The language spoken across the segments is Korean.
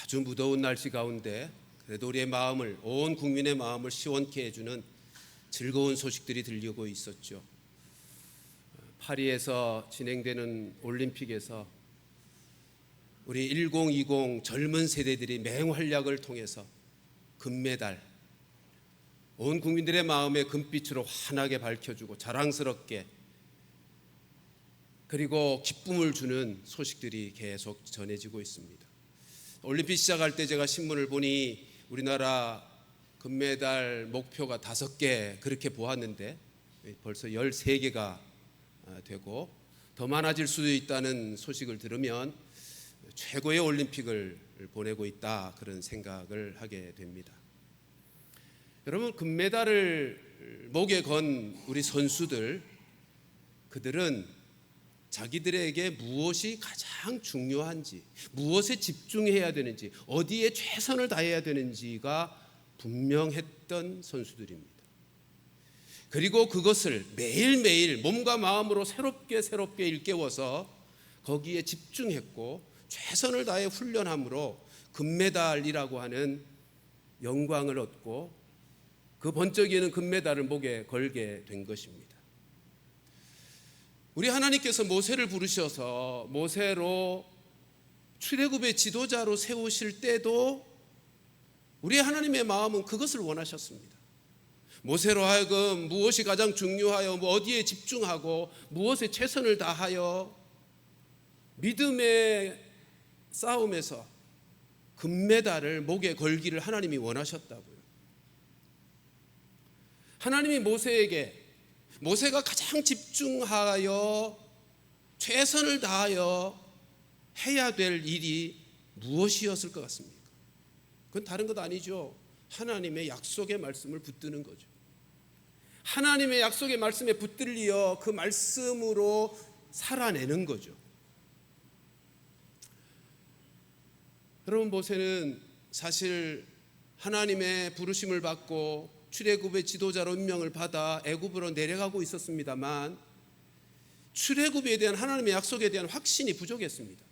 아주 무더운 날씨 가운데 그래도 우리의 마음을, 온 국민의 마음을 시원케 해주는 즐거운 소식들이 들리고 있었죠. 파리에서 진행되는 올림픽에서 우리 1020 젊은 세대들이 맹활약을 통해서 금메달, 온 국민들의 마음에 금빛으로 환하게 밝혀주고 자랑스럽게, 그리고 기쁨을 주는 소식들이 계속 전해지고 있습니다. 올림픽 시작할 때 제가 신문을 보니 우리나라 금메달 목표가 5개 그렇게 보았는데 벌써 13개가 되고 더 많아질 수도 있다는 소식을 들으면 최고의 올림픽을 보내고 있다, 그런 생각을 하게 됩니다. 여러분, 금메달을 목에 건 우리 선수들, 그들은 자기들에게 무엇이 가장 중요한지, 무엇에 집중해야 되는지, 어디에 최선을 다해야 되는지가 분명했던 선수들입니다. 그리고 그것을 매일매일 몸과 마음으로 새롭게 일깨워서 거기에 집중했고 최선을 다해 훈련함으로 금메달이라고 하는 영광을 얻고 그 번쩍이는 금메달을 목에 걸게 된 것입니다. 우리 하나님께서 모세를 부르셔서 모세로 출애굽의 지도자로 세우실 때도 우리 하나님의 마음은 그것을 원하셨습니다. 모세로 하여금 무엇이 가장 중요하여 어디에 집중하고 무엇에 최선을 다하여 믿음의 싸움에서 금메달을 목에 걸기를 하나님이 원하셨다고요. 하나님이 모세가 가장 집중하여 최선을 다하여 해야 될 일이 무엇이었을 것 같습니까? 그건 다른 것 아니죠. 하나님의 약속의 말씀을 붙드는 거죠. 하나님의 약속의 말씀에 붙들려 그 말씀으로 살아내는 거죠. 여러분, 모세는 사실 하나님의 부르심을 받고 출애굽의 지도자로 임명을 받아 애굽으로 내려가고 있었습니다만 출애굽에 대한 하나님의 약속에 대한 확신이 부족했습니다.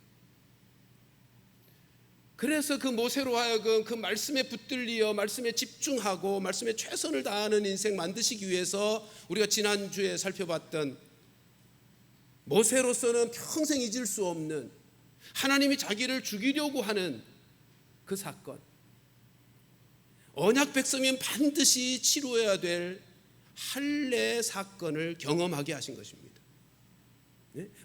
그래서 그 모세로 하여금 그 말씀에 붙들려 말씀에 집중하고 말씀에 최선을 다하는 인생 만드시기 위해서 우리가 지난주에 살펴봤던 모세로서는 평생 잊을 수 없는 하나님이 자기를 죽이려고 하는 그 사건, 언약 백성이면 반드시 치루어야 될 할례 사건을 경험하게 하신 것입니다.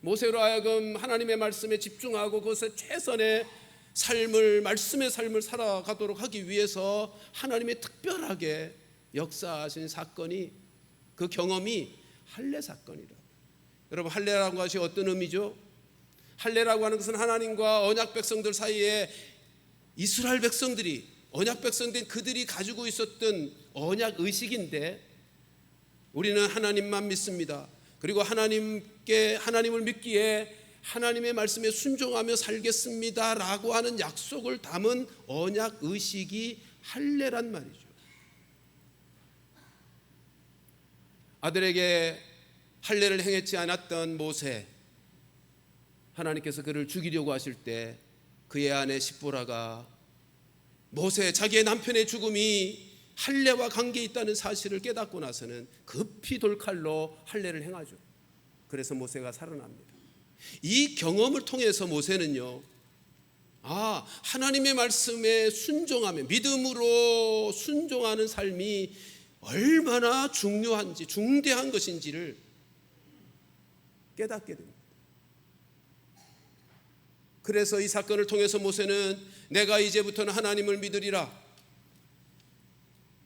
모세로 하여금 하나님의 말씀에 집중하고 그것에 최선의 삶을, 말씀의 삶을 살아가도록 하기 위해서 하나님의 특별하게 역사하신 사건이, 그 경험이 할례 사건이라고. 여러분, 할례라고 것이 어떤 의미죠? 할례라고 하는 것은 하나님과 언약 백성들 사이에 이스라엘 백성들이, 언약 백성된 그들이 가지고 있었던 언약 의식인데, 우리는 하나님만 믿습니다. 그리고 하나님을 믿기에 하나님의 말씀에 순종하며 살겠습니다 라고 하는 약속을 담은 언약 의식이 할례란 말이죠. 아들에게 할례를 행했지 않았던 모세, 하나님께서 그를 죽이려고 하실 때 그의 아내 십보라가 모세, 자기의 남편의 죽음이 할례와 관계 있다는 사실을 깨닫고 나서는 급히 돌칼로 할례를 행하죠. 그래서 모세가 살아납니다. 이 경험을 통해서 모세는요, 하나님의 말씀에 순종하며 믿음으로 순종하는 삶이 얼마나 중요한지, 중대한 것인지를 깨닫게 됩니다. 그래서 이 사건을 통해서 모세는 내가 이제부터는 하나님을 믿으리라,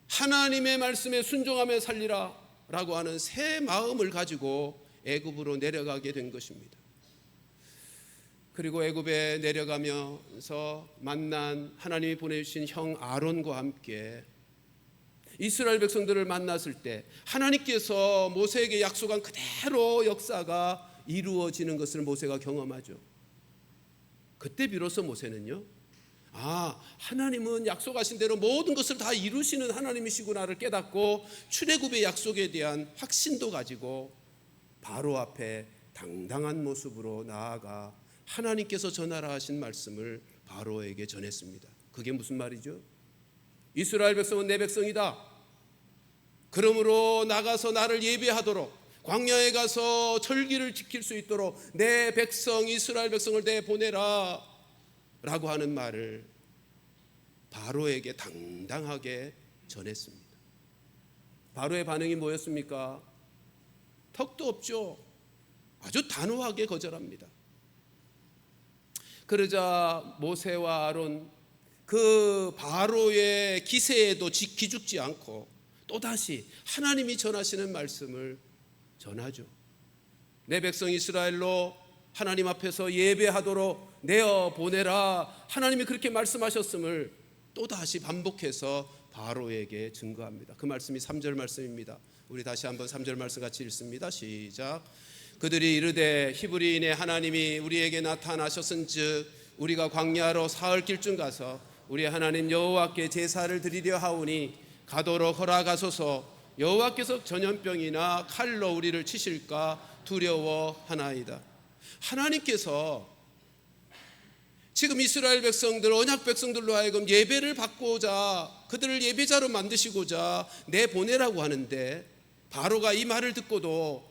하나님의 말씀에 순종하며 살리라 라고 하는 새 마음을 가지고 애굽으로 내려가게 된 것입니다. 그리고 애굽에 내려가면서 만난, 하나님이 보내주신 형 아론과 함께 이스라엘 백성들을 만났을 때 하나님께서 모세에게 약속한 그대로 역사가 이루어지는 것을 모세가 경험하죠. 그때 비로소 모세는요, 하나님은 약속하신 대로 모든 것을 다 이루시는 하나님이시구나를 깨닫고 출애굽의 약속에 대한 확신도 가지고 바로 앞에 당당한 모습으로 나아가 하나님께서 전하라 하신 말씀을 바로에게 전했습니다. 그게 무슨 말이죠? 이스라엘 백성은 내 백성이다. 그러므로 나가서 나를 예배하도록, 광야에 가서 절기를 지킬 수 있도록 내 백성 이스라엘 백성을 내보내라 라고 하는 말을 바로에게 당당하게 전했습니다. 바로의 반응이 뭐였습니까? 턱도 없죠. 아주 단호하게 거절합니다. 그러자 모세와 아론 그 바로의 기세에도 기죽지 않고 또다시 하나님이 전하시는 말씀을 전하죠. 내 백성 이스라엘로 하나님 앞에서 예배하도록 내어 보내라. 하나님이 그렇게 말씀하셨음을 또다시 반복해서 바로에게 증거합니다. 그 말씀이 3절 말씀입니다. 우리 다시 한번 3절 말씀 같이 읽습니다. 시작. 그들이 이르되 히브리인의 하나님이 우리에게 나타나셨은즉 우리가 광야로 사흘 길쯤 가서 우리 하나님 여호와께 제사를 드리려 하오니 가도록 허락하소서. 여호와께서 전염병이나 칼로 우리를 치실까 두려워하나이다. 하나님께서 지금 이스라엘 백성들, 언약 백성들로 하여금 예배를 받고자, 그들을 예배자로 만드시고자 내보내라고 하는데 바로가 이 말을 듣고도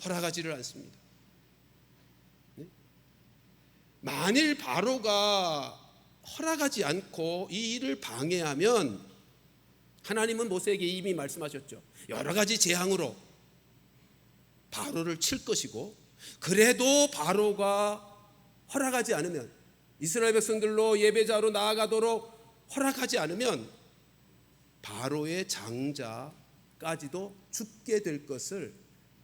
허락하지를 않습니다. 만일 바로가 허락하지 않고 이 일을 방해하면 하나님은 모세에게 이미 말씀하셨죠. 여러 가지 재앙으로 바로를 칠 것이고, 그래도 바로가 허락하지 않으면, 이스라엘 백성들로 예배자로 나아가도록 허락하지 않으면 바로의 장자까지도 죽게 될 것을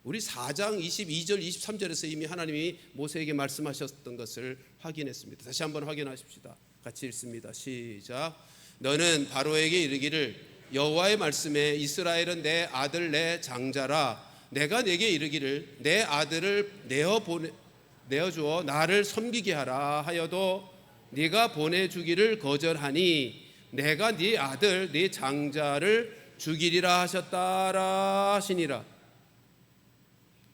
우리 4장 22절 23절에서 이미 하나님이 모세에게 말씀하셨던 것을 확인했습니다. 다시 한번 확인하십시다. 같이 읽습니다. 시작. 너는 바로에게 이르기를 여호와의 말씀에 이스라엘은 내 아들 내 장자라. 내가 네게 이르기를 내 아들을 내어주어 나를 섬기게 하라 하여도 네가 보내주기를 거절하니 내가 네 아들 네 장자를 죽이리라 하셨다라 하시니라.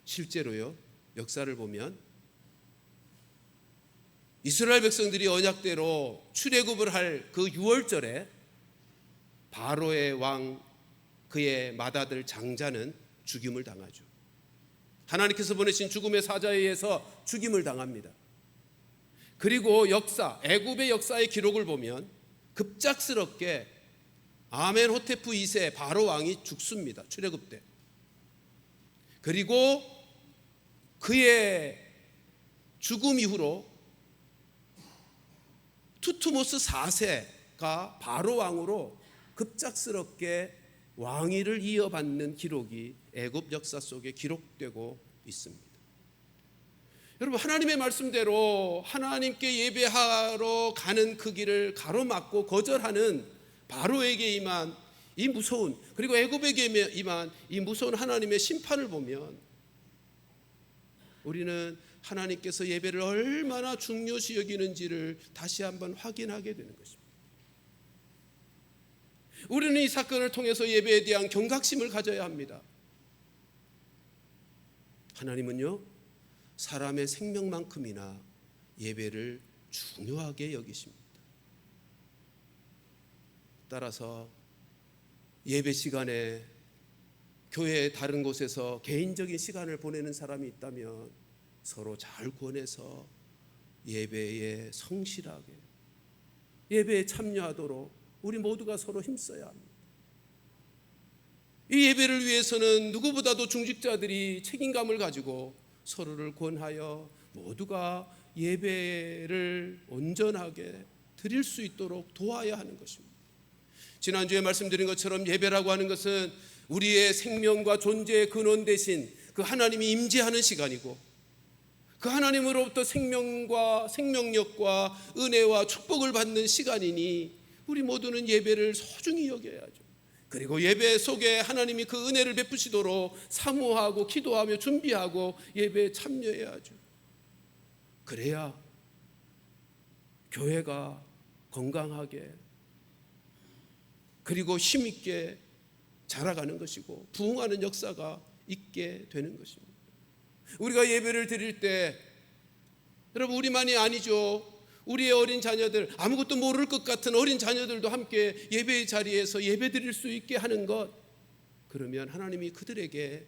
실제로요, 역사를 보면 이스라엘 백성들이 언약대로 출애굽을 할 그 6월절에 바로의 왕 그의 맏아들 장자는 죽임을 당하죠. 하나님께서 보내신 죽음의 사자에 의해서 죽임을 당합니다. 그리고 역사, 애굽의 역사의 기록을 보면 급작스럽게 아멘호테프 2세 바로 왕이 죽습니다. 출애굽 때. 그리고 그의 죽음 이후로 투투모스 4세가 바로 왕으로 급작스럽게 왕위를 이어받는 기록이 애굽 역사 속에 기록되고 있습니다. 여러분, 하나님의 말씀대로 하나님께 예배하러 가는 그 길을 가로막고 거절하는 바로에게 임한 이 무서운, 그리고 애굽에게 임한 이 무서운 하나님의 심판을 보면 우리는 하나님께서 예배를 얼마나 중요시 여기는지를 다시 한번 확인하게 되는 것입니다. 우리는 이 사건을 통해서 예배에 대한 경각심을 가져야 합니다. 하나님은요, 사람의 생명만큼이나 예배를 중요하게 여기십니다. 따라서 예배 시간에 교회 다른 곳에서 개인적인 시간을 보내는 사람이 있다면 서로 잘 권해서 예배에 성실하게 예배에 참여하도록 우리 모두가 서로 힘써야 합니다. 이 예배를 위해서는 누구보다도 중직자들이 책임감을 가지고 서로를 권하여 모두가 예배를 온전하게 드릴 수 있도록 도와야 하는 것입니다. 지난주에 말씀드린 것처럼 예배라고 하는 것은 우리의 생명과 존재의 근원 대신 그 하나님이 임재하는 시간이고, 그 하나님으로부터 생명과 생명력과 은혜와 축복을 받는 시간이니 우리 모두는 예배를 소중히 여겨야죠. 그리고 예배 속에 하나님이 그 은혜를 베푸시도록 사모하고 기도하며 준비하고 예배에 참여해야죠. 그래야 교회가 건강하게 그리고 힘있게 자라가는 것이고 부흥하는 역사가 있게 되는 것입니다. 우리가 예배를 드릴 때 여러분, 우리만이 아니죠. 우리의 어린 자녀들, 아무것도 모를 것 같은 어린 자녀들도 함께 예배의 자리에서 예배 드릴 수 있게 하는 것, 그러면 하나님이 그들에게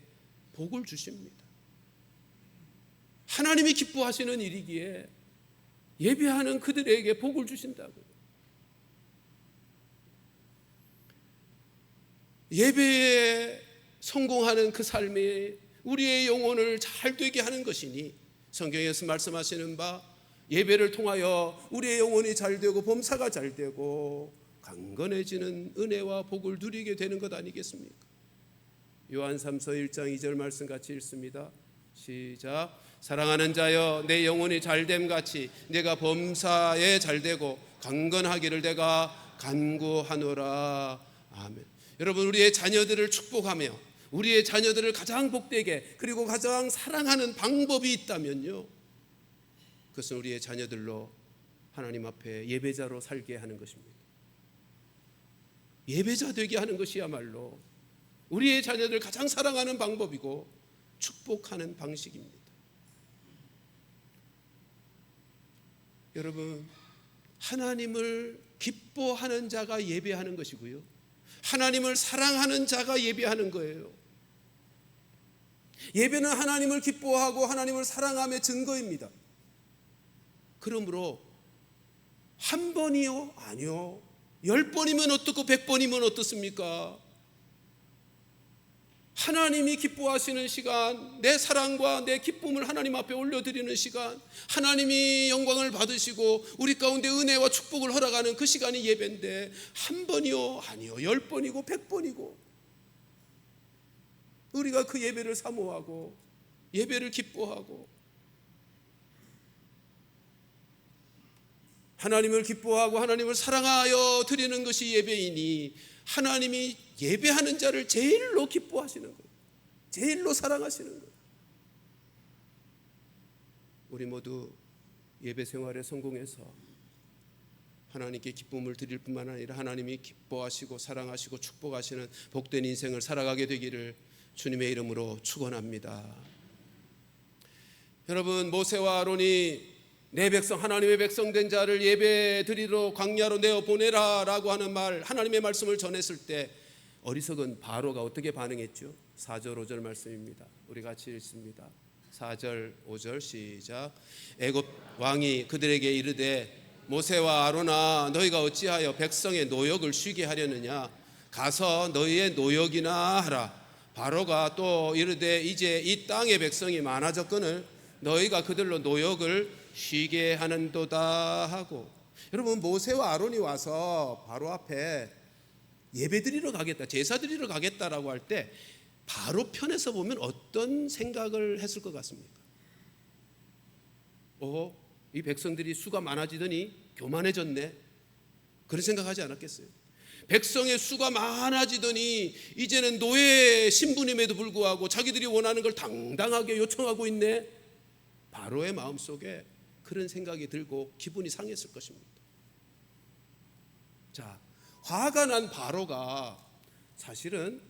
복을 주십니다. 하나님이 기뻐하시는 일이기에 예배하는 그들에게 복을 주신다고요. 예배에 성공하는 그 삶이 우리의 영혼을 잘 되게 하는 것이니, 성경에서 말씀하시는 바 예배를 통하여 우리의 영혼이 잘 되고 범사가 잘 되고 강건해지는 은혜와 복을 누리게 되는 것 아니겠습니까? 요한 3서 1장 2절 말씀 같이 읽습니다. 시작. 사랑하는 자여, 내 영혼이 잘됨 같이 내가 범사에 잘되고 강건하기를 내가 간구하노라. 아멘. 여러분, 우리의 자녀들을 축복하며 우리의 자녀들을 가장 복되게 그리고 가장 사랑하는 방법이 있다면요, 그것은 우리의 자녀들로 하나님 앞에 예배자로 살게 하는 것입니다. 예배자 되게 하는 것이야말로 우리의 자녀들을 가장 사랑하는 방법이고 축복하는 방식입니다. 여러분, 하나님을 기뻐하는 자가 예배하는 것이고요, 하나님을 사랑하는 자가 예배하는 거예요. 예배는 하나님을 기뻐하고 하나님을 사랑함의 증거입니다. 그러므로 한 번이요? 아니요. 10번이면 어떻고 100번이면 어떻습니까? 하나님이 기뻐하시는 시간, 내 사랑과 내 기쁨을 하나님 앞에 올려드리는 시간, 하나님이 영광을 받으시고 우리 가운데 은혜와 축복을 허락하는 그 시간이 예배인데, 한 번이요? 아니요. 10번이고 100번이고 우리가 그 예배를 사모하고 예배를 기뻐하고 하나님을 기뻐하고 하나님을 사랑하여 드리는 것이 예배이니, 하나님이 예배하는 자를 제일로 기뻐하시는 거예요. 제일로 사랑하시는 거예요. 우리 모두 예배 생활에 성공해서 하나님께 기쁨을 드릴 뿐만 아니라 하나님이 기뻐하시고 사랑하시고 축복하시는 복된 인생을 살아가게 되기를 주님의 이름으로 축원합니다. 여러분, 모세와 아론이 내 백성, 하나님의 백성 된 자를 예배 드리러 광야로 내어 보내라 라고 하는 말, 하나님의 말씀을 전했을 때 어리석은 바로가 어떻게 반응했죠? 4절 5절 말씀입니다. 우리 같이 읽습니다. 4절 5절 시작. 애굽 왕이 그들에게 이르되 모세와 아론아, 너희가 어찌하여 백성의 노역을 쉬게 하려느냐? 가서 너희의 노역이나 하라. 바로가 또 이르되 이제 이 땅의 백성이 많아졌거늘 너희가 그들로 노역을 쉬게 하는도다 하고. 여러분, 모세와 아론이 와서 바로 앞에 예배 드리러 가겠다, 제사 드리러 가겠다라고 할 때 바로 편에서 보면 어떤 생각을 했을 것 같습니까? 이 백성들이 수가 많아지더니 교만해졌네, 그런 생각하지 않았겠어요? 백성의 수가 많아지더니 이제는 노예 신분임에도 불구하고 자기들이 원하는 걸 당당하게 요청하고 있네, 바로의 마음속에 그런 생각이 들고 기분이 상했을 것입니다. 자, 화가 난 바로가 사실은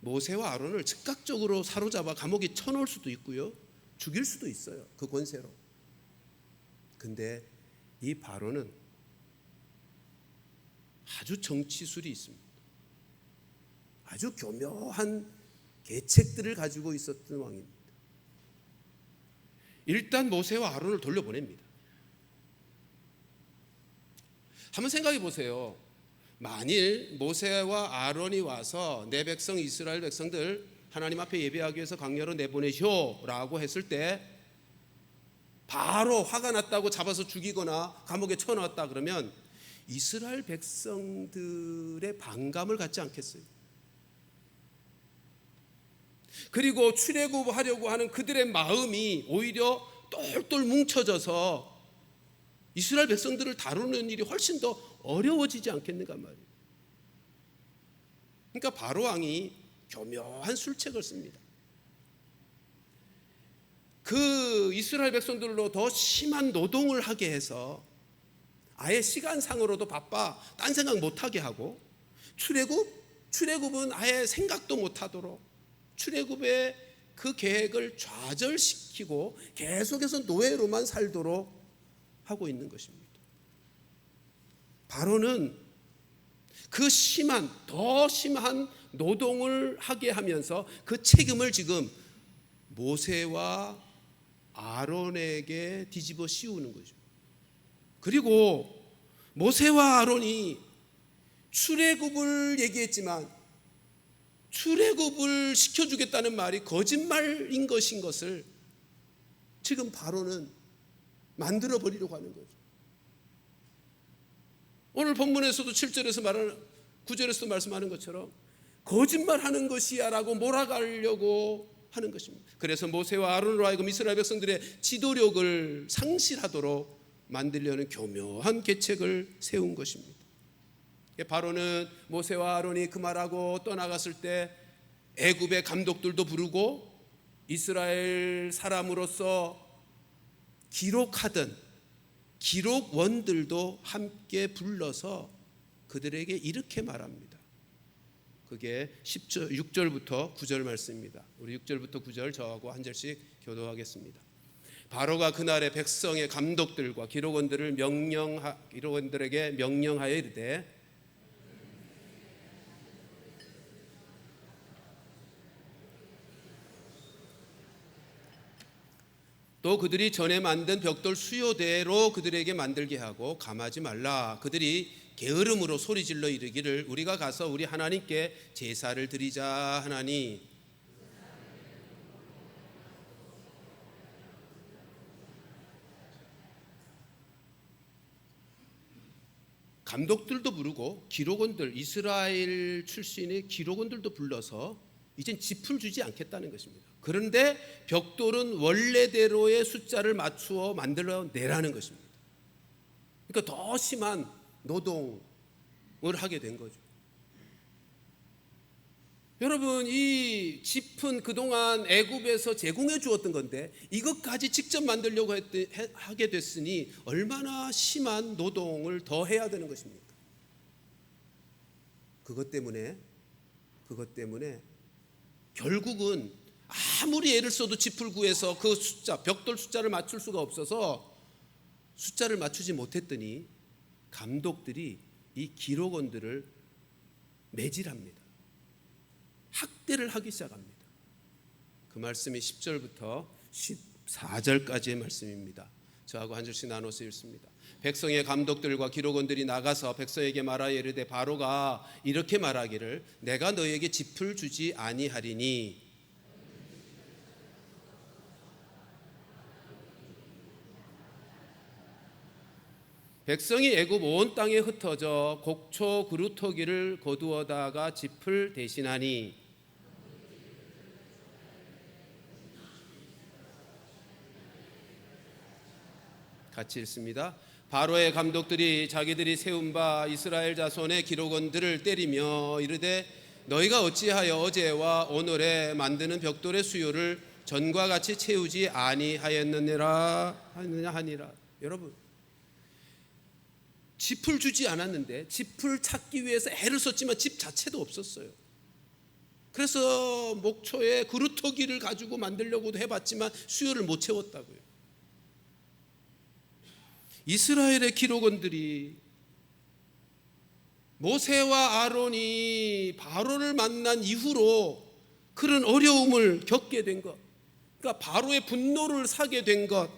모세와 아론을 즉각적으로 사로잡아 감옥에 쳐놓을 수도 있고요, 죽일 수도 있어요, 그 권세로. 근데 이 바로는 아주 정치술이 있습니다. 아주 교묘한 계책들을 가지고 있었던 왕입니다. 일단 모세와 아론을 돌려보냅니다. 한번 생각해 보세요. 만일 모세와 아론이 와서 내 백성 이스라엘 백성들 하나님 앞에 예배하기 위해서 광야로 내보내쇼라고 했을 때 바로 화가 났다고 잡아서 죽이거나 감옥에 쳐넣었다 그러면 이스라엘 백성들의 반감을 갖지 않겠어요? 그리고 출애굽하려고 하는 그들의 마음이 오히려 똘똘 뭉쳐져서 이스라엘 백성들을 다루는 일이 훨씬 더 어려워지지 않겠는가 말이에요. 그러니까 바로 왕이 교묘한 술책을 씁니다. 그 이스라엘 백성들로 더 심한 노동을 하게 해서 아예 시간상으로도 바빠 딴 생각 못하게 하고, 출애굽은 아예 생각도 못하도록 출애굽의 그 계획을 좌절시키고 계속해서 노예로만 살도록 하고 있는 것입니다. 바로는 그 더 심한 노동을 하게 하면서 그 책임을 지금 모세와 아론에게 뒤집어 씌우는 거죠. 그리고 모세와 아론이 출애굽을 얘기했지만 출애굽을 시켜주겠다는 말이 거짓말인 것을 지금 바로는 만들어 버리려고 하는 거죠. 오늘 본문에서도 7절에서 말하는 9절에서도 말씀하는 것처럼 거짓말하는 것이야 라고 몰아가려고 하는 것입니다. 그래서 모세와 아론으로 하여금 이스라엘 백성들의 지도력을 상실하도록 만들려는 교묘한 계책을 세운 것입니다. 바로는 모세와 아론이 그 말하고 떠나갔을 때 애굽의 감독들도 부르고 이스라엘 사람으로서 기록하던 기록원들도 함께 불러서 그들에게 이렇게 말합니다. 그게 6절부터 9절 말씀입니다. 우리 6절부터 9절 저하고 한 절씩 교도하겠습니다. 바로가 그날의 백성의 감독들과 기록원들에게 명령하여 이르되 또 그들이 전에 만든 벽돌 수요대로 그들에게 만들게 하고 감하지 말라. 그들이 게으름으로 소리질러 이르기를 우리가 가서 우리 하나님께 제사를 드리자 하나니 감독들도 부르고 기록원들 이스라엘 출신의 기록원들도 불러서 이젠 짚을 주지 않겠다는 것입니다. 그런데 벽돌은 원래대로의 숫자를 맞추어 만들어 내라는 것입니다. 그러니까 더 심한 노동을 하게 된 거죠. 여러분, 이 짚은 그동안 애굽에서 제공해 주었던 건데 이것까지 직접 만들려고 하게 됐으니 얼마나 심한 노동을 더 해야 되는 것입니까? 그것 때문에 결국은 아무리 애를 써도 짚을 구해서 그 숫자, 벽돌 숫자를 맞출 수가 없어서 숫자를 맞추지 못했더니 감독들이 이 기록원들을 매질합니다. 학대를 하기 시작합니다. 그 말씀이 10절부터 14절까지의 말씀입니다. 저하고 한 절씩 나눠서 읽습니다. 백성의 감독들과 기록원들이 나가서 백성에게 말하여 이르되 바로가 이렇게 말하기를 내가 너에게 짚을 주지 아니하리니 백성이 애굽 온 땅에 흩어져 곡초 그루터기를 거두어다가 짚을 대신하니 같이 읽습니다. 바로의 감독들이 자기들이 세운 바 이스라엘 자손의 기록원들을 때리며 이르되 너희가 어찌하여 어제와 오늘에 만드는 벽돌의 수요를 전과 같이 채우지 아니하였느냐 하니라. 여러분, 짚을 주지 않았는데 짚을 찾기 위해서 애를 썼지만 짚 자체도 없었어요. 그래서 목초에 그루터기를 가지고 만들려고도 해봤지만 수요를 못 채웠다고요. 이스라엘의 기록원들이 모세와 아론이 바로를 만난 이후로 그런 어려움을 겪게 된 것, 그러니까 바로의 분노를 사게 된 것,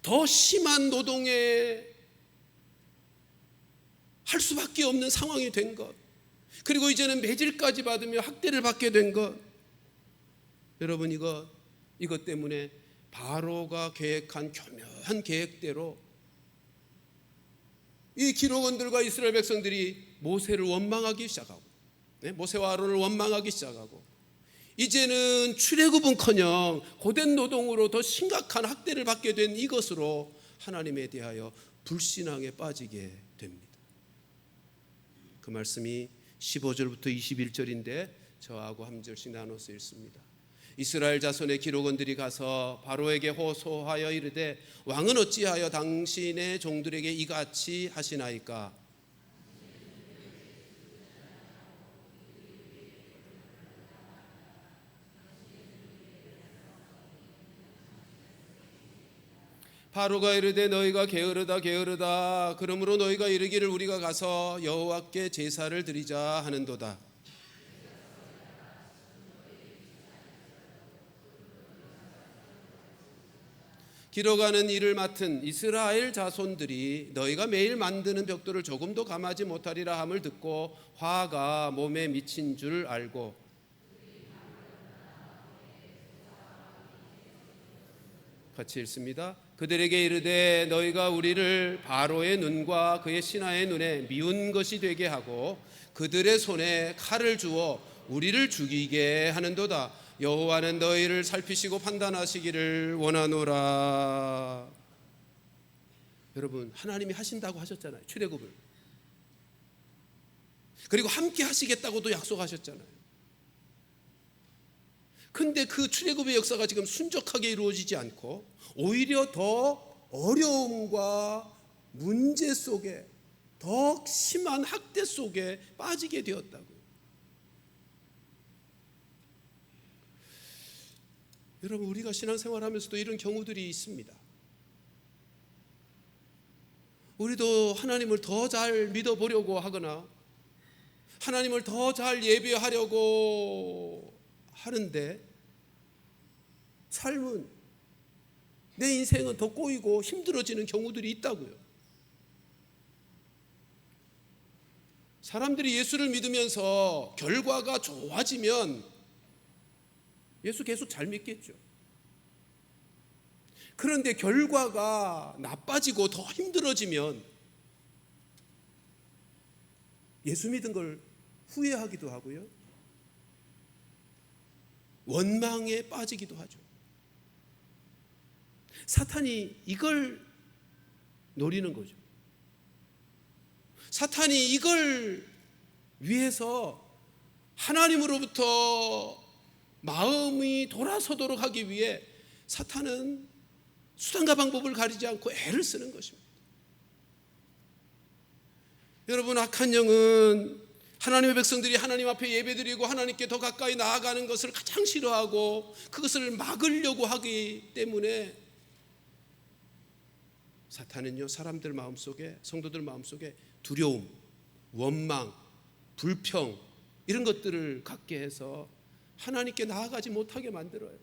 더 심한 노동에 할 수밖에 없는 상황이 된 것, 그리고 이제는 매질까지 받으며 학대를 받게 된 것. 여러분, 이것 때문에 바로가 계획한 교묘한 계획대로 이 기록원들과 이스라엘 백성들이 모세를 원망하기 시작하고, 모세와 아론을 원망하기 시작하고, 이제는 출애굽은커녕 고된 노동으로 더 심각한 학대를 받게 된 이것으로 하나님에 대하여 불신앙에 빠지게 됩니다. 그 말씀이 15절부터 21절인데 저하고 한 절씩 나눠서 읽습니다. 이스라엘 자손의 기록원들이 가서 바로에게 호소하여 이르되 왕은 어찌하여 당신의 종들에게 이같이 하시나이까? 바로가 이르되 너희가 게으르다 게으르다. 그러므로 너희가 이르기를 우리가 가서 여호와께 제사를 드리자 하는도다. 기록하는 일을 맡은 이스라엘 자손들이 너희가 매일 만드는 벽돌을 조금도 감하지 못하리라 함을 듣고 화가 몸에 미친 줄 알고, 같이 읽습니다. 그들에게 이르되 너희가 우리를 바로의 눈과 그의 신하의 눈에 미운 것이 되게 하고 그들의 손에 칼을 주어 우리를 죽이게 하는도다. 여호와는 너희를 살피시고 판단하시기를 원하노라. 여러분, 하나님이 하신다고 하셨잖아요. 출애굽을. 그리고 함께 하시겠다고도 약속하셨잖아요. 근데 그 출애굽의 역사가 지금 순적하게 이루어지지 않고 오히려 더 어려움과 문제 속에, 더 심한 학대 속에 빠지게 되었다고요. 여러분, 우리가 신앙생활하면서도 이런 경우들이 있습니다. 우리도 하나님을 더 잘 믿어보려고 하거나 하나님을 더 잘 예배하려고 하는데 삶은, 내 인생은 더 꼬이고 힘들어지는 경우들이 있다고요. 사람들이 예수를 믿으면서 결과가 좋아지면 예수 계속 잘 믿겠죠. 그런데 결과가 나빠지고 더 힘들어지면 예수 믿은 걸 후회하기도 하고요, 원망에 빠지기도 하죠. 사탄이 이걸 노리는 거죠. 사탄이 이걸 위해서 하나님으로부터 마음이 돌아서도록 하기 위해 사탄은 수단과 방법을 가리지 않고 애를 쓰는 것입니다. 여러분, 악한 영은 하나님의 백성들이 하나님 앞에 예배드리고 하나님께 더 가까이 나아가는 것을 가장 싫어하고 그것을 막으려고 하기 때문에 사탄은요, 사람들 마음속에, 성도들 마음속에 두려움, 원망, 불평 이런 것들을 갖게 해서 하나님께 나아가지 못하게 만들어요.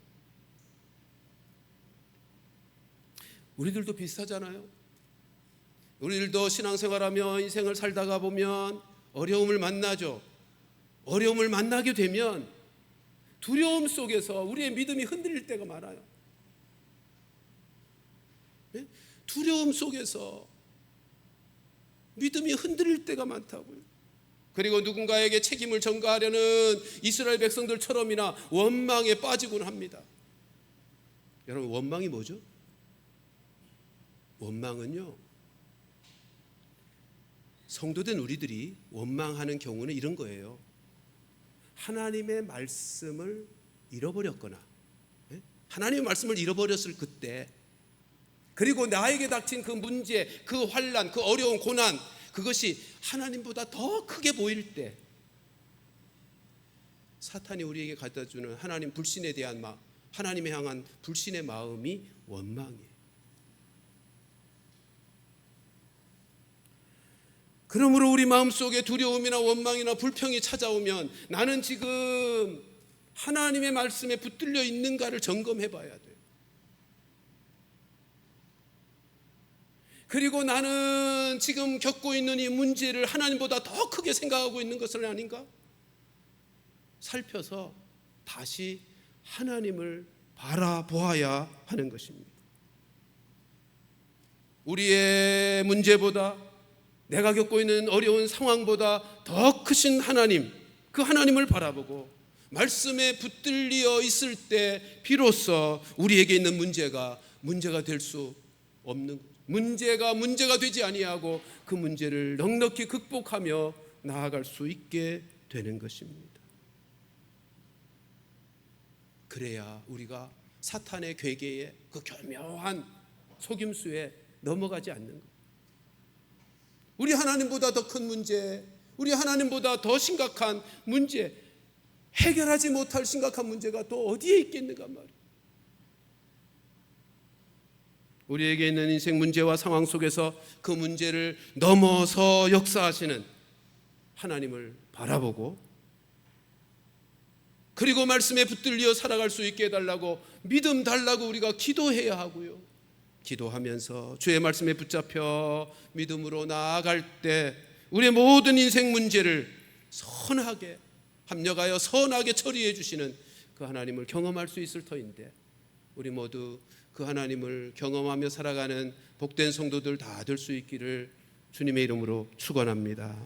우리들도 비슷하잖아요. 우리들도 신앙생활하며 인생을 살다가 보면 어려움을 만나죠. 어려움을 만나게 되면 두려움 속에서 우리의 믿음이 흔들릴 때가 많아요. 네? 두려움 속에서 믿음이 흔들릴 때가 많다고요. 그리고 누군가에게 책임을 전가하려는 이스라엘 백성들처럼이나 원망에 빠지곤 합니다. 여러분, 원망이 뭐죠? 원망은요, 성도된 우리들이 원망하는 경우는 이런 거예요. 하나님의 말씀을 잃어버렸거나, 하나님의 말씀을 잃어버렸을 그때, 그리고 나에게 닥친 그 문제, 그 환난, 그 어려운 고난, 그것이 하나님보다 더 크게 보일 때 사탄이 우리에게 갖다주는 하나님 불신에 대한 마음, 하나님에 향한 불신의 마음이 원망이에요. 그러므로 우리 마음속에 두려움이나 원망이나 불평이 찾아오면 나는 지금 하나님의 말씀에 붙들려 있는가를 점검해 봐야 돼요. 그리고 나는 지금 겪고 있는 이 문제를 하나님보다 더 크게 생각하고 있는 것은 아닌가? 살펴서 다시 하나님을 바라보아야 하는 것입니다. 우리의 문제보다, 내가 겪고 있는 어려운 상황보다 더 크신 하나님, 그 하나님을 바라보고 말씀에 붙들려 있을 때 비로소 우리에게 있는 문제가 될 수 없는 거죠. 문제가 되지 아니하고 그 문제를 넉넉히 극복하며 나아갈 수 있게 되는 것입니다. 그래야 우리가 사탄의 괴계에, 그 교묘한 속임수에 넘어가지 않는 것. 우리 하나님보다 더 큰 문제, 우리 하나님보다 더 심각한 문제, 해결하지 못할 심각한 문제가 또 어디에 있겠는가 말이에요. 우리에게 있는 인생 문제와 상황 속에서 그 문제를 넘어서 역사하시는 하나님을 바라보고, 그리고 말씀에 붙들려 살아갈 수 있게 해달라고, 믿음 달라고 우리가 기도해야 하고요. 기도하면서 주의 말씀에 붙잡혀 믿음으로 나아갈 때 우리의 모든 인생 문제를 선하게 합력하여 선하게 처리해 주시는 그 하나님을 경험할 수 있을 터인데, 우리 모두 그 하나님을 경험하며 살아가는 복된 성도들 다 될 수 있기를 주님의 이름으로 축원합니다.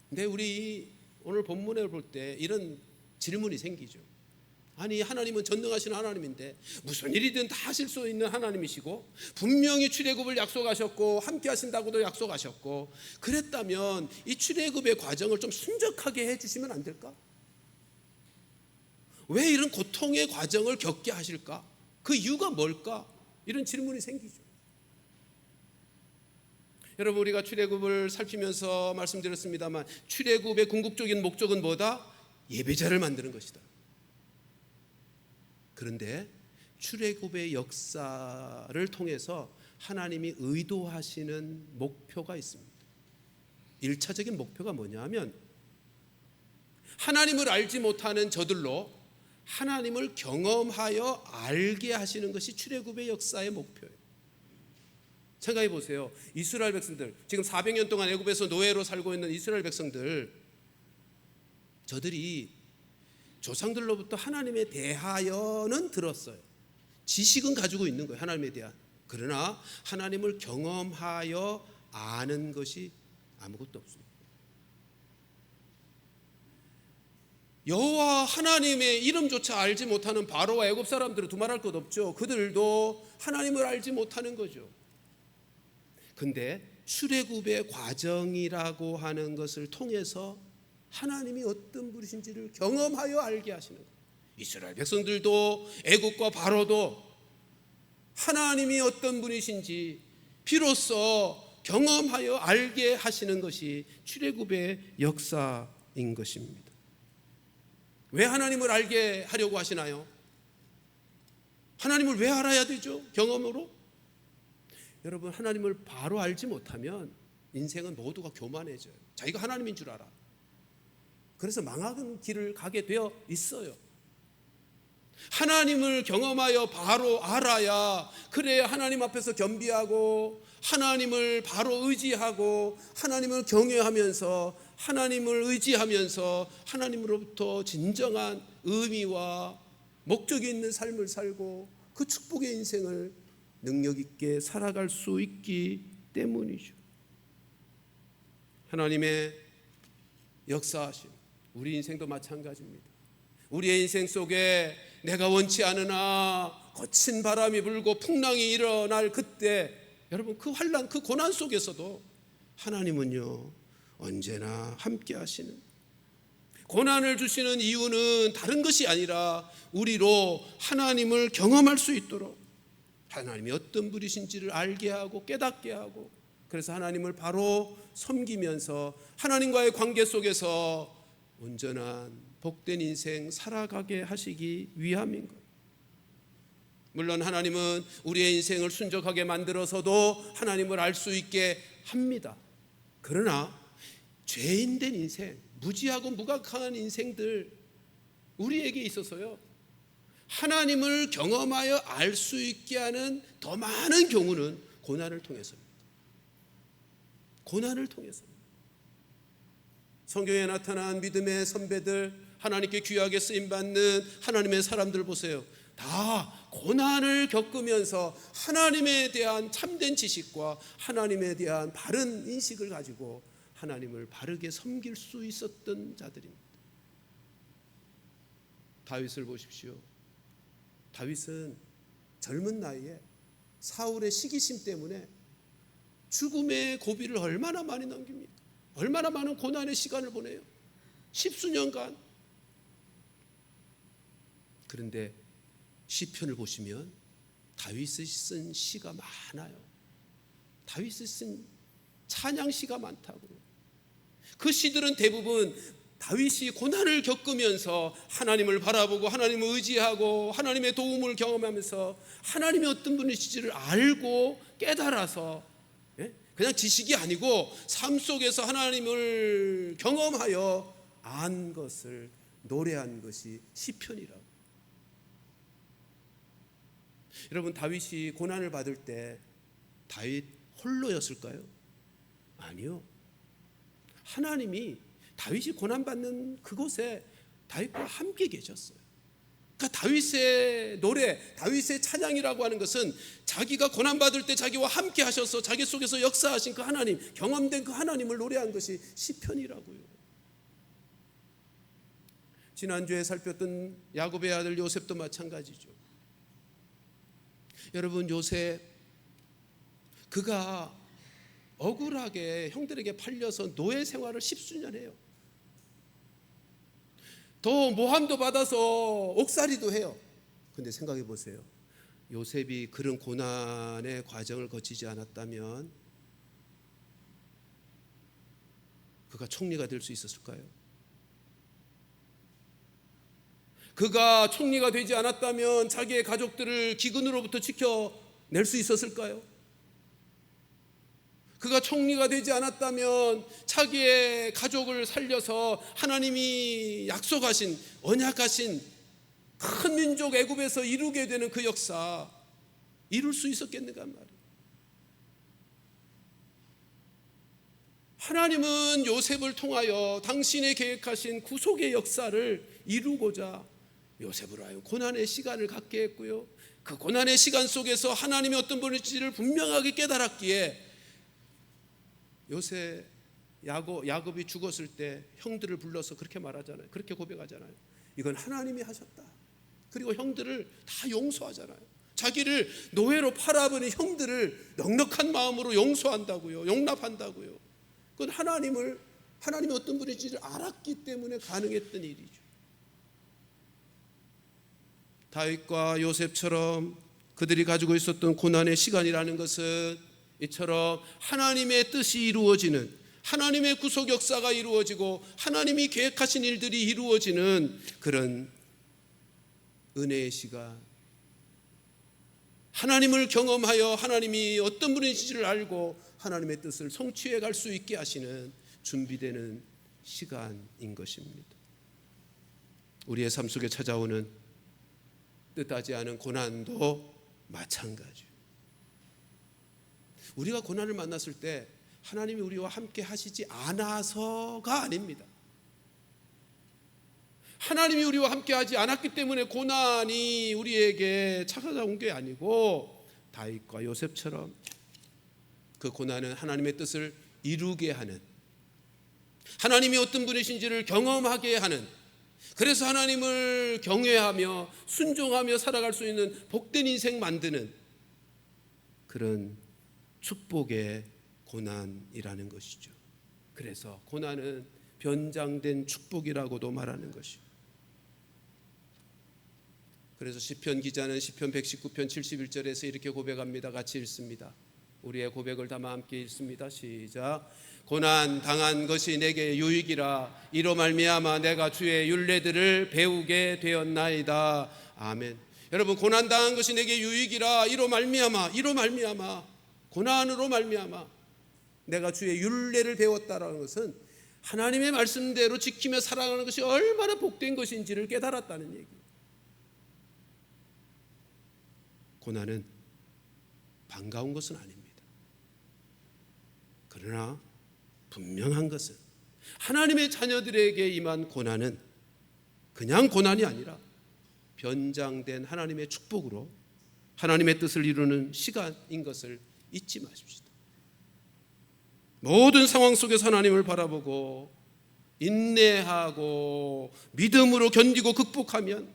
근데 우리 오늘 본문을 볼 때 이런 질문이 생기죠. 아니, 하나님은 전능하신 하나님인데 무슨 일이든 다 하실 수 있는 하나님이시고, 분명히 출애굽을 약속하셨고 함께 하신다고도 약속하셨고, 그랬다면 이 출애굽의 과정을 좀 순적하게 해주시면 안 될까? 왜 이런 고통의 과정을 겪게 하실까? 그 이유가 뭘까? 이런 질문이 생기죠. 여러분, 우리가 출애굽을 살피면서 말씀드렸습니다만, 출애굽의 궁극적인 목적은 뭐다? 예배자를 만드는 것이다. 그런데 출애굽의 역사를 통해서 하나님이 의도하시는 목표가 있습니다. 1차적인 목표가 뭐냐 하면, 하나님을 알지 못하는 저들로 하나님을 경험하여 알게 하시는 것이 출애굽의 역사의 목표예요. 생각해 보세요. 이스라엘 백성들, 지금 400년 동안 애굽에서 노예로 살고 있는 이스라엘 백성들, 저들이 조상들로부터 하나님에 대하여는 들었어요. 지식은 가지고 있는 거예요, 하나님에 대한. 그러나 하나님을 경험하여 아는 것이 아무것도 없습니다. 여호와 하나님의 이름조차 알지 못하는 바로와 애굽 사람들은 두말할 것 없죠. 그들도 하나님을 알지 못하는 거죠. 근데 출애굽의 과정이라고 하는 것을 통해서 하나님이 어떤 분이신지를 경험하여 알게 하시는 거예요. 이스라엘 백성들도 애굽과 바로도 하나님이 어떤 분이신지 비로소 경험하여 알게 하시는 것이 출애굽의 역사인 것입니다. 왜 하나님을 알게 하려고 하시나요? 하나님을 왜 알아야 되죠? 경험으로? 여러분, 하나님을 바로 알지 못하면 인생은 모두가 교만해져요. 자기가 하나님인 줄 알아. 그래서 망하는 길을 가게 되어 있어요. 하나님을 경험하여 바로 알아야, 그래야 하나님 앞에서 겸비하고 하나님을 바로 의지하고 하나님을 경외하면서 하나님을 의지하면서 하나님으로부터 진정한 의미와 목적이 있는 삶을 살고 그 축복의 인생을 능력 있게 살아갈 수 있기 때문이죠. 하나님의 역사하심, 우리 인생도 마찬가지입니다. 우리의 인생 속에 내가 원치 않으나 거친 바람이 불고 풍랑이 일어날 그때, 여러분, 그 환난, 그 고난 속에서도 하나님은요 언제나 함께 하시는, 고난을 주시는 이유는 다른 것이 아니라 우리로 하나님을 경험할 수 있도록, 하나님이 어떤 분이신지를 알게 하고 깨닫게 하고, 그래서 하나님을 바로 섬기면서 하나님과의 관계 속에서 온전한 복된 인생 살아가게 하시기 위함인 것. 물론 하나님은 우리의 인생을 순적하게 만들어서도 하나님을 알 수 있게 합니다. 그러나 죄인된 인생, 무지하고 무각한 인생들, 우리에게 있어서요 하나님을 경험하여 알 수 있게 하는 더 많은 경우는 고난을 통해서입니다. 고난을 통해서입니다. 성경에 나타난 믿음의 선배들, 하나님께 귀하게 쓰임받는 하나님의 사람들 보세요. 다 고난을 겪으면서 하나님에 대한 참된 지식과 하나님에 대한 바른 인식을 가지고 하나님을 바르게 섬길 수 있었던 자들입니다. 다윗을 보십시오. 다윗은 젊은 나이에 사울의 시기심 때문에 죽음의 고비를 얼마나 많이 넘깁니까? 얼마나 많은 고난의 시간을 보내요? 10수년간. 그런데 시편을 보시면 다윗이 쓴 시가 많아요. 다윗이 쓴 찬양 시가 많다고요. 그 시들은 대부분 다윗이 고난을 겪으면서 하나님을 바라보고 하나님을 의지하고 하나님의 도움을 경험하면서 하나님이 어떤 분이신지를 알고 깨달아서, 그냥 지식이 아니고 삶 속에서 하나님을 경험하여 안 것을 노래한 것이 시편이라고. 여러분, 다윗이 고난을 받을 때 다윗 홀로였을까요? 아니요. 하나님이 다윗이 고난받는 그곳에 다윗과 함께 계셨어요. 그러니까 다윗의 노래, 다윗의 찬양이라고 하는 것은 자기가 고난받을 때 자기와 함께 하셔서 자기 속에서 역사하신 그 하나님, 경험된 그 하나님을 노래한 것이 시편이라고요. 지난주에 살폈던 야곱의 아들 요셉도 마찬가지죠. 여러분, 요셉, 그가 억울하게 형들에게 팔려서 노예 생활을 10수년 해요. 더 모함도 받아서 옥살이도 해요. 근데 생각해 보세요. 요셉이 그런 고난의 과정을 거치지 않았다면 그가 총리가 될 수 있었을까요? 그가 총리가 되지 않았다면 자기의 가족들을 기근으로부터 지켜낼 수 있었을까요? 그가 총리가 되지 않았다면 자기의 가족을 살려서 하나님이 약속하신, 언약하신 큰 민족 애굽에서 이루게 되는 그 역사 이룰 수 있었겠는가 말이에요. 하나님은 요셉을 통하여 당신의 계획하신 구속의 역사를 이루고자 요셉으로 하여 고난의 시간을 갖게 했고요, 그 고난의 시간 속에서 하나님이 어떤 분인지를 분명하게 깨달았기에 요셉, 야곱이 죽었을 때 형들을 불러서 그렇게 말하잖아요. 그렇게 고백하잖아요. 이건 하나님이 하셨다. 그리고 형들을 다 용서하잖아요. 자기를 노예로 팔아버린 형들을 넉넉한 마음으로 용서한다고요, 용납한다고요. 그건 하나님이 어떤 분인지를 알았기 때문에 가능했던 일이죠. 다윗과 요셉처럼 그들이 가지고 있었던 고난의 시간이라는 것은 이처럼 하나님의 뜻이 이루어지는, 하나님의 구속 역사가 이루어지고 하나님이 계획하신 일들이 이루어지는 그런 은혜의 시간, 하나님을 경험하여 하나님이 어떤 분이신지를 알고 하나님의 뜻을 성취해 갈 수 있게 하시는 준비되는 시간인 것입니다. 우리의 삶 속에 찾아오는 뜻하지 않은 고난도 마찬가지예요. 우리가 고난을 만났을 때 하나님이 우리와 함께 하시지 않아서가 아닙니다. 하나님이 우리와 함께 하지 않았기 때문에 고난이 우리에게 찾아온 게 아니고 다윗과 요셉처럼 그 고난은 하나님의 뜻을 이루게 하는, 하나님이 어떤 분이신지를 경험하게 하는, 그래서 하나님을 경외하며 순종하며 살아갈 수 있는 복된 인생 만드는 그런 축복의 고난이라는 것이죠. 그래서 고난은 변장된 축복이라고도 말하는 것이죠. 그래서 시편 기자는 시편 119편 71절에서 이렇게 고백합니다. 같이 읽습니다. 우리의 고백을 담아 함께 읽습니다. 시작. 고난 당한 것이 내게 유익이라 이로 말미암아 내가 주의 율례들을 배우게 되었나이다. 아멘. 여러분, 고난 당한 것이 내게 유익이라 이로 말미암아 고난으로 말미암아 내가 주의 율례를 배웠다라는 것은 하나님의 말씀대로 지키며 살아가는 것이 얼마나 복된 것인지를 깨달았다는 얘기예요. 고난은 반가운 것은 아닙니다. 그러나 분명한 것은 하나님의 자녀들에게 임한 고난은 그냥 고난이 아니라 변장된 하나님의 축복으로 하나님의 뜻을 이루는 시간인 것을 잊지 마십시다. 모든 상황 속에서 하나님을 바라보고 인내하고 믿음으로 견디고 극복하면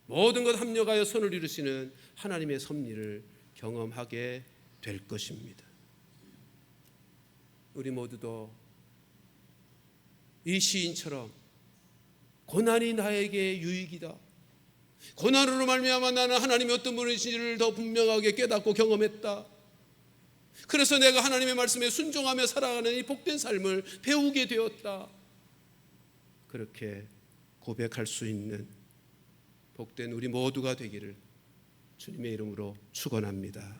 모든 것 합력하여 선을 이루시는 하나님의 섭리를 경험하게 될 것입니다. 우리 모두도 이 시인처럼 고난이 나에게 유익이다, 고난으로 말미암아 나는 하나님이 어떤 분이신지를 더 분명하게 깨닫고 경험했다, 그래서 내가 하나님의 말씀에 순종하며 살아가는 이 복된 삶을 배우게 되었다, 그렇게 고백할 수 있는 복된 우리 모두가 되기를 주님의 이름으로 축원합니다.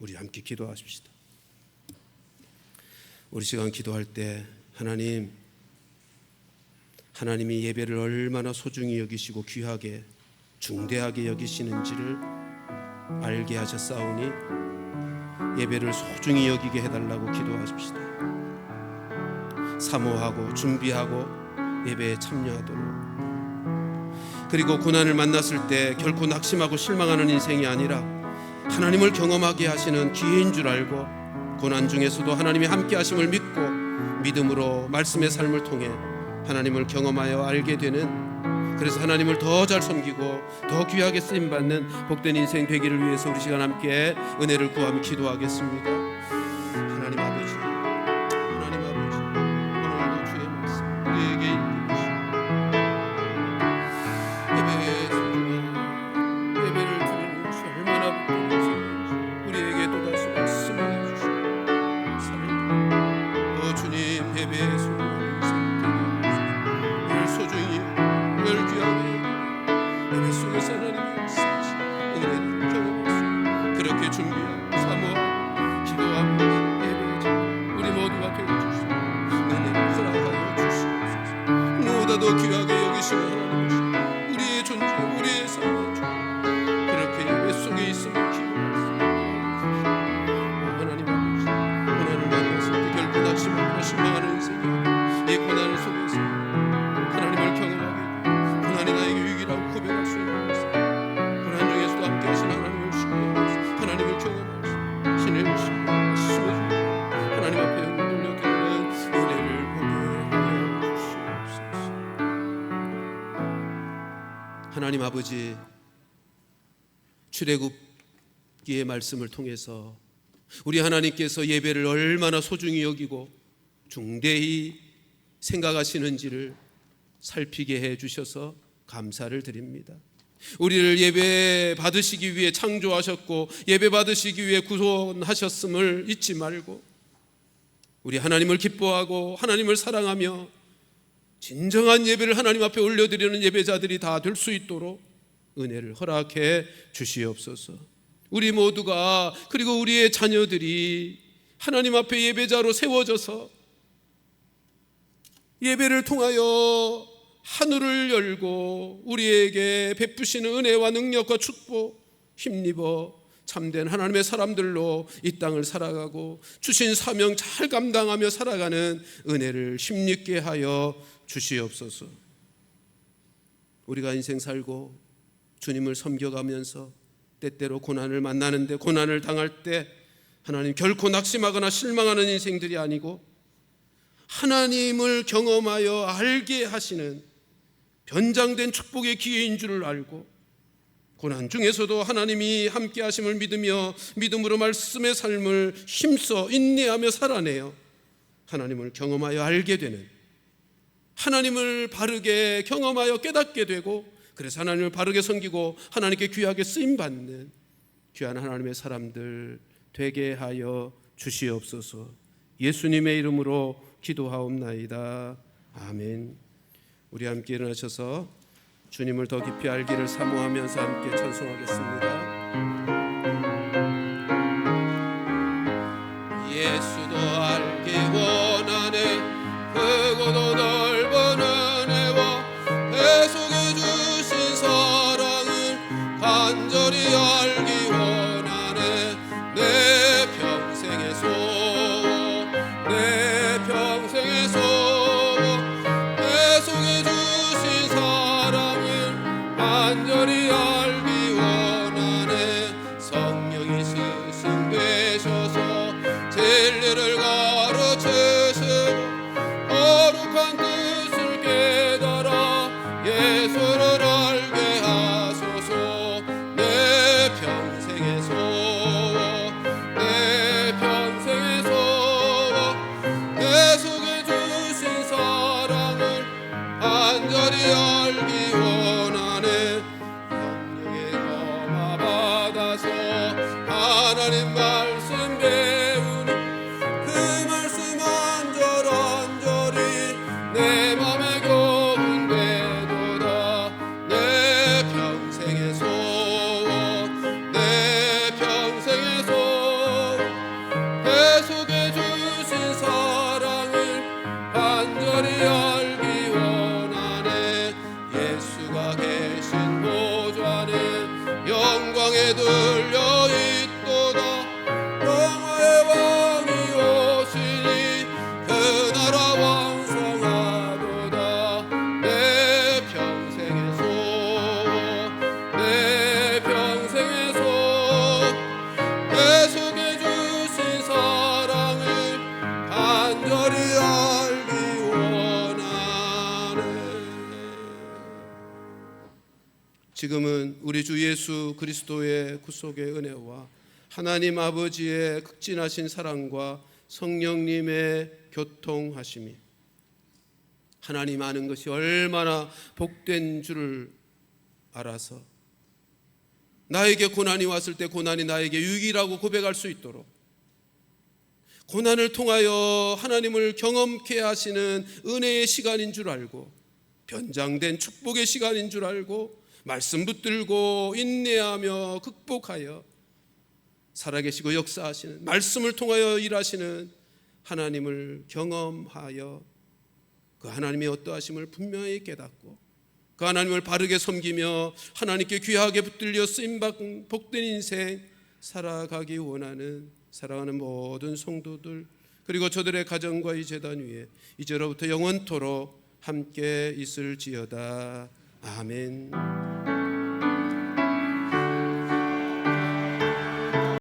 우리 함께 기도하십시다. 우리 시간 기도할 때 하나님이 예배를 얼마나 소중히 여기시고 귀하게 중대하게 여기시는지를 알게 하셨사오니 예배를 소중히 여기게 해달라고 기도하십시다. 사모하고 준비하고 예배에 참여하도록, 그리고 고난을 만났을 때 결코 낙심하고 실망하는 인생이 아니라 하나님을 경험하게 하시는 기회인 줄 알고 고난 중에서도 하나님이 함께 하심을 믿고 믿음으로 말씀의 삶을 통해 하나님을 경험하여 알게 되는, 그래서 하나님을 더 잘 섬기고 더 귀하게 쓰임받는 복된 인생 되기를 위해서 우리 시간 함께 은혜를 구하며 기도하겠습니다. 하나님 아버지, 오늘도 주의 말씀 우리에게 예배를 드리는 것이 얼마나 복된지 우리에게 또다시 말씀해 주시고 사랑합니다. 주님 예배의 소중한 인생 늘 소중히 늘 귀하게 예배 속에서 하나님의 역사하신 은혜를 경험할 수, 그렇게 준비하고 사모하고 기도하며 예배하자 우리 모두가 되어주시고 은혜를 허락하여 주시옵소서. 무보다 더 귀하게 여기시는 하나님이시고 우리의 존재 우리의 삶의 주, 그렇게 예배 속에 있음을 기억하시고 하나님 아버지, 고난을 만났을 때 결코 낙심하고 실망하는 인생이 아니라 이 고난을 속에서 하나님을 경험하게, 고난이 나에게 위기라고 고백할 수 있는 것을, 고난 중에서도 함께 하신 하나님을 신뢰하면서 하나님을 경험할 수, 신의 의식을 심어주고 하나님 앞에 영을 돌려드리는 은혜를 보게 하여 주시옵소서. 하나님 아버지, 출애굽기의 말씀을 통해서 우리 하나님께서 예배를 얼마나 소중히 여기고 중대히 생각하시는지를 살피게 해 주셔서 감사를 드립니다. 우리를 예배 받으시기 위해 창조하셨고 예배 받으시기 위해 구원하셨음을 잊지 말고 우리 하나님을 기뻐하고 하나님을 사랑하며 진정한 예배를 하나님 앞에 올려드리는 예배자들이 다 될 수 있도록 은혜를 허락해 주시옵소서. 우리 모두가, 그리고 우리의 자녀들이 하나님 앞에 예배자로 세워져서 예배를 통하여 하늘을 열고 우리에게 베푸시는 은혜와 능력과 축복 힘입어 참된 하나님의 사람들로 이 땅을 살아가고 주신 사명 잘 감당하며 살아가는 은혜를 힘있게 하여 주시옵소서. 우리가 인생 살고 주님을 섬겨가면서 때때로 고난을 만나는데, 고난을 당할 때 하나님 결코 낙심하거나 실망하는 인생들이 아니고 하나님을 경험하여 알게 하시는 변장된 축복의 기회인 줄을 알고 고난 중에서도 하나님이 함께 하심을 믿으며 믿음으로 말씀의 삶을 힘써 인내하며 살아내어 하나님을 경험하여 알게 되는, 하나님을 바르게 경험하여 깨닫게 되고 그래서 하나님을 바르게 섬기고 하나님께 귀하게 쓰임받는 귀한 하나님의 사람들 되게 하여 주시옵소서. 예수님의 이름으로 기도하옵나이다. 아멘. 우리 함께 일어나셔서 주님을 더 깊이 알기를 사모하면서 함께 찬송하겠습니다. 예수도 알기 원하네, 크고도 넓은 은혜와 배속해 주신 사랑을 간절히 알기 원하네. 내 평생의 소원, 내 평생의 소원, 배속해 주신 사랑을 간절히 알기 원하네. 성령이 스승되셔서 진리를 지금은 우리 주 예수 그리스도의 구속의 은혜와 하나님 아버지의 극진하신 사랑과 성령님의 교통하심이, 하나님 아는 것이 얼마나 복된 줄을 알아서 나에게 고난이 왔을 때 고난이 나에게 유익이라고 고백할 수 있도록, 고난을 통하여 하나님을 경험케 하시는 은혜의 시간인 줄 알고, 변장된 축복의 시간인 줄 알고, 말씀 붙들고 인내하며 극복하여 살아계시고 역사하시는, 말씀을 통하여 일하시는 하나님을 경험하여 그 하나님의 어떠하심을 분명히 깨닫고 그 하나님을 바르게 섬기며 하나님께 귀하게 붙들려 쓰임받은 복된 인생 살아가기 원하는 사랑하는 모든 성도들, 그리고 저들의 가정과 이 제단 위에 이제로부터 영원토록 함께 있을지어다. 아멘.